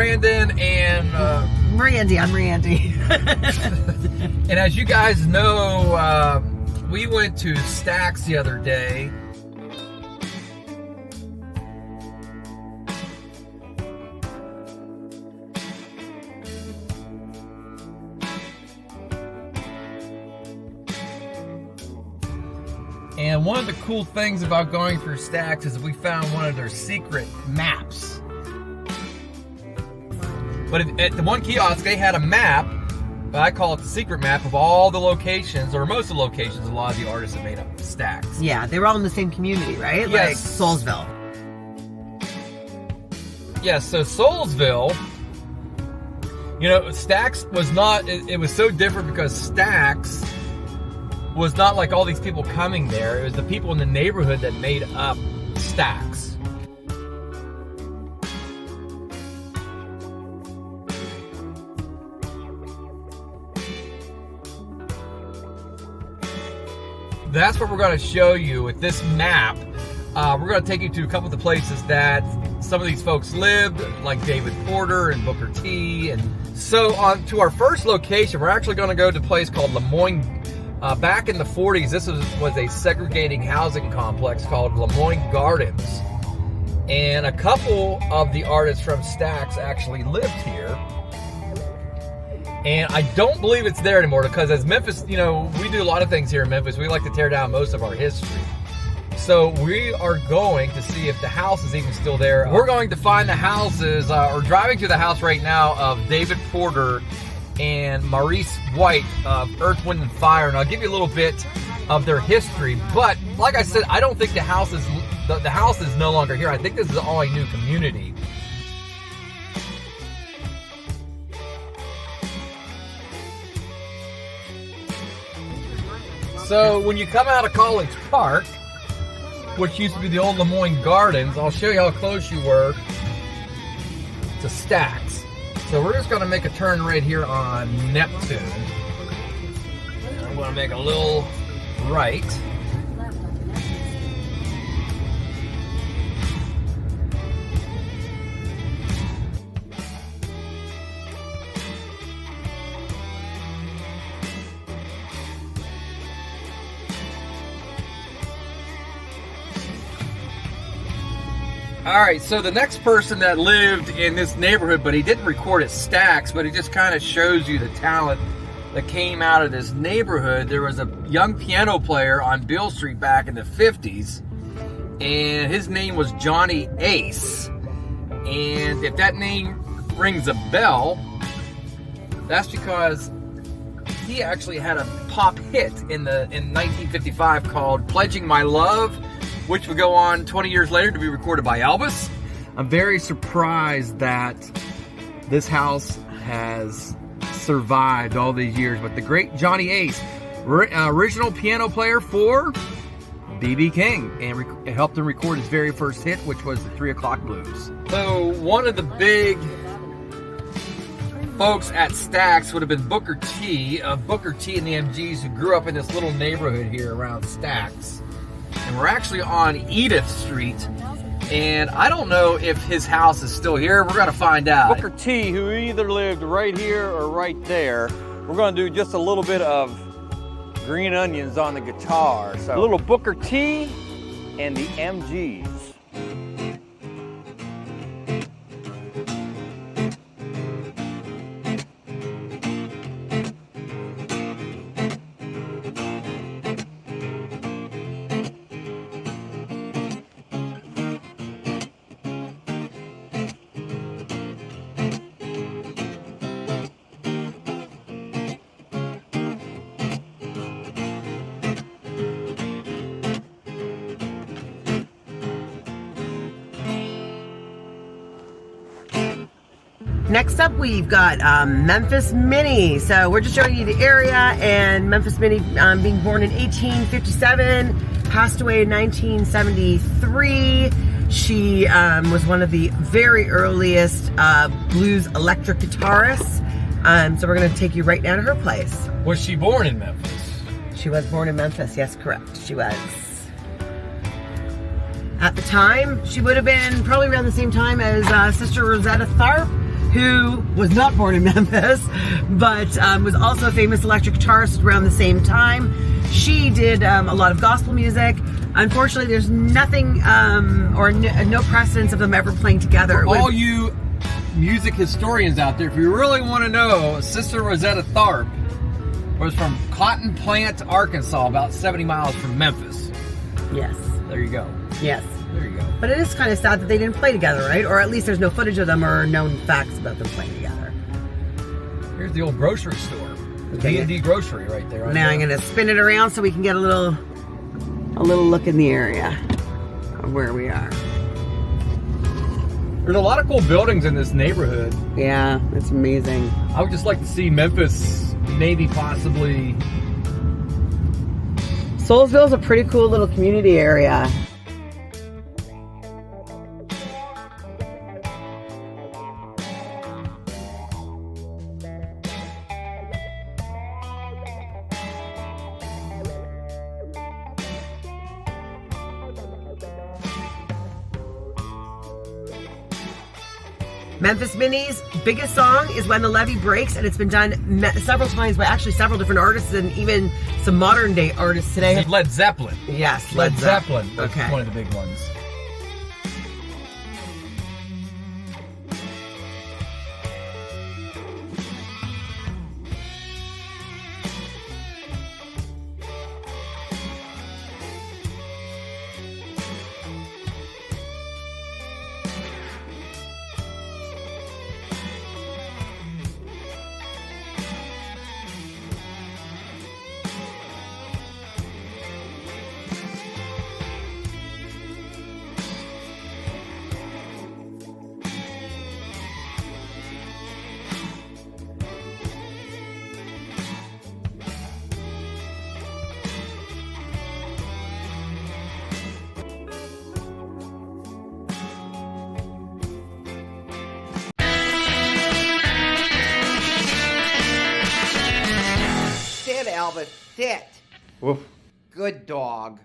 Brandon and Randy. I'm Randy. and as you guys know, we went to Stax the other day. And one of the cool things about going through Stax is we found one of their secret maps. But at the one kiosk, they had a map, but I call it the secret map of all the locations, or most of the locations, a lot of the artists that made up Stax. Yeah, they were all in the same community, right? Yes. Like Soulsville. Yes, so Soulsville, you know, Stax was not, it was so different because Stax was not like all these people coming there. It was the people in the neighborhood that made up Stax. That's what we're going to show you with this map. We're going to take you to a couple of the places that some of these folks lived, like David Porter and Booker T. And so on to our first location, we're actually going to go to a place called Moine. Back in the 40s, this was a segregating housing complex called Moine Gardens. And a couple of the artists from Stax actually lived here. And I don't believe it's there anymore because as Memphis, you know, we do a lot of things here in Memphis. We like to tear down most of our history. So we are going to see if the house is even still there. We're going to find the houses, or driving to the house right now of David Porter and Maurice White of Earth, Wind, and Fire. And I'll give you a little bit of their history. But like I said, I don't think the house is no longer here. I think this is all a new community. So when you come out of College Park, which used to be the old Moine Gardens, I'll show you how close you were to Stax. So we're just going to make a turn right here on Neptune. I'm going to make a little right. Alright, so the next person that lived in this neighborhood, but he didn't record at Stax, but it just kind of shows you the talent that came out of this neighborhood. There was a young piano player on Beale Street back in the 50s, and his name was Johnny Ace. And if that name rings a bell, that's because he actually had a pop hit in 1955 called Pledging My Love, which would go on 20 years later to be recorded by Elvis. I'm very surprised that this house has survived all these years. But the great Johnny Ace, original piano player for B.B. King, and helped him record his very first hit, which was the 3 O'Clock Blues. So one of the big folks at Stax would have been Booker T. Booker T and the MGs, who grew up in this little neighborhood here around Stax. And we're actually on Edith Street, and I don't know if his house is still here. We're going to find out. Booker T, who either lived right here or right there. We're going to do just a little bit of Green Onions on the guitar. So a little Booker T and the MGs. Next up, we've got Memphis Minnie. So we're just showing you the area, and Memphis Minnie, being born in 1857, passed away in 1973. She was one of the very earliest blues electric guitarists. So we're going to take you right down to her place. Was she born in Memphis? She was born in Memphis, yes, correct. She was. At the time, she would have been probably around the same time as Sister Rosetta Tharpe, who was not born in Memphis, but was also a famous electric guitarist around the same time. She did a lot of gospel music. Unfortunately, there's nothing or no precedence of them ever playing together. For all you music historians out there, if you really want to know, Sister Rosetta Tharpe was from Cotton Plant, Arkansas, about 70 miles from Memphis. Yes. There you go. Yes. There you go. But it is kind of sad that they didn't play together, right? Or at least there's no footage of them or known facts about them playing together. Here's the old grocery store. Okay. D&D grocery right there. Now I'm going to spin it around so we can get a little look in the area of where we are. There's a lot of cool buildings in this neighborhood. Yeah, it's amazing. I would just like to see Memphis, maybe possibly. Soulsville is a pretty cool little community area. Memphis Minnie's biggest song is When the Levee Breaks, and it's been done several times by actually several different artists and even some modern day artists today. Led Zeppelin. Yes, Led Zeppelin. Okay. One of the big ones. Sit, Elvis, sit. Woof. Good dog.